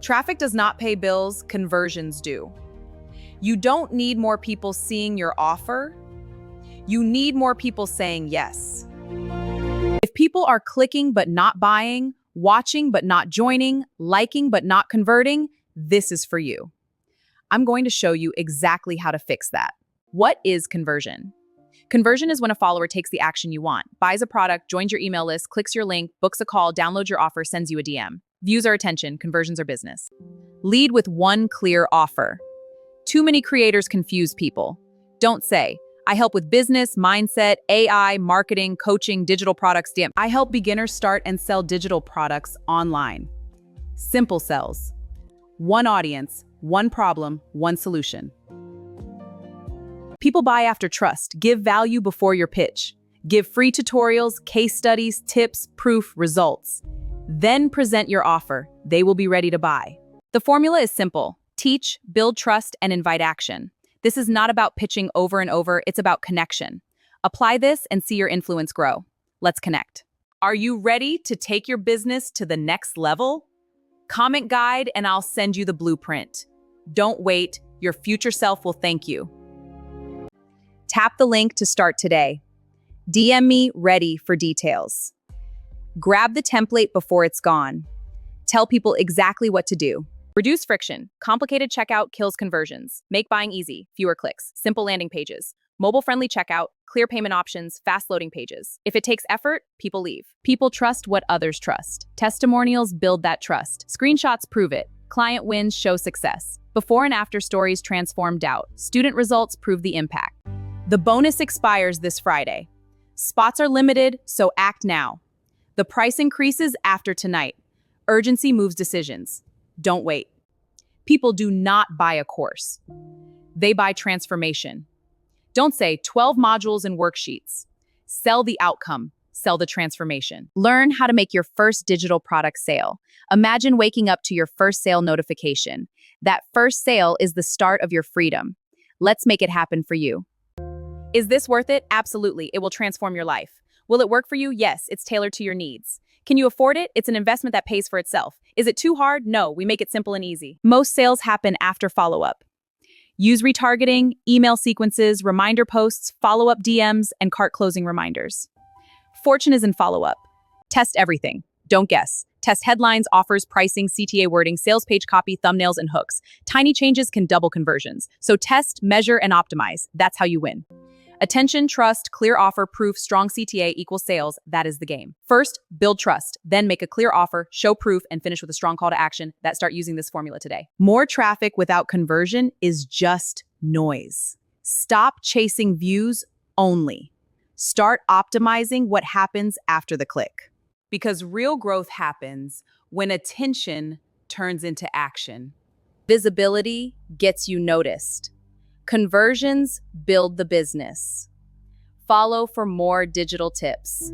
Traffic does not pay bills, conversions do. You don't need more people seeing your offer. You need more people saying yes. If people are clicking but not buying, watching but not joining, liking but not converting, this is for you. I'm going to show you exactly how to fix that. What is conversion? Conversion is when a follower takes the action you want, buys a product, joins your email list, clicks your link, books a call, downloads your offer, sends you a DM. Views are attention, conversions are business. Lead with one clear offer. Too many creators confuse people. Don't say, I help with business, mindset, AI, marketing, coaching, digital products. Damn. I help beginners start and sell digital products online. Simple sells. One audience, one problem, one solution. People buy after trust. Give value before your pitch. Give free tutorials, case studies, tips, proof, results. Then present your offer. They will be ready to buy. The formula is simple. Teach, build trust, and invite action. This is not about pitching over and over, it's about connection. Apply this and see your influence grow. Let's connect. Are you ready to take your business to the next level? Comment guide and I'll send you the blueprint. Don't wait, your future self will thank you. Tap the link to start today. DM me ready for details. Grab the template before it's gone. Tell people exactly what to do. Reduce friction. Complicated checkout kills conversions. Make buying easy. Fewer clicks. Simple landing pages. Mobile-friendly checkout. Clear payment options. Fast loading pages. If it takes effort, people leave. People trust what others trust. Testimonials build that trust. Screenshots prove it. Client wins show success. Before and after stories transform doubt. Student results prove the impact. The bonus expires this Friday. Spots are limited, so act now. The price increases after tonight. Urgency moves decisions. Don't wait. People do not buy a course. They buy transformation. Don't say 12 modules and worksheets. Sell the outcome. Sell the transformation. Learn how to make your first digital product sale. Imagine waking up to your first sale notification. That first sale is the start of your freedom. Let's make it happen for you. Is this worth it? Absolutely. It will transform your life. Will it work for you? Yes, it's tailored to your needs. Can you afford it? It's an investment that pays for itself. Is it too hard? No, we make it simple and easy. Most sales happen after follow-up. Use retargeting, email sequences, reminder posts, follow-up DMs, and cart closing reminders. Fortune is in follow-up. Test everything. Don't guess. Test headlines, offers, pricing, CTA wording, sales page copy, thumbnails, and hooks. Tiny changes can double conversions. So test, measure, and optimize. That's how you win. Attention, trust, clear offer, proof, strong CTA equals sales. That is the game. First, build trust. Then make a clear offer, show proof, and finish with a strong call to action. Start using this formula today. More traffic without conversion is just noise. Stop chasing views only. Start optimizing what happens after the click. Because real growth happens when attention turns into action. Visibility gets you noticed. Conversions build the business. Follow for more digital tips.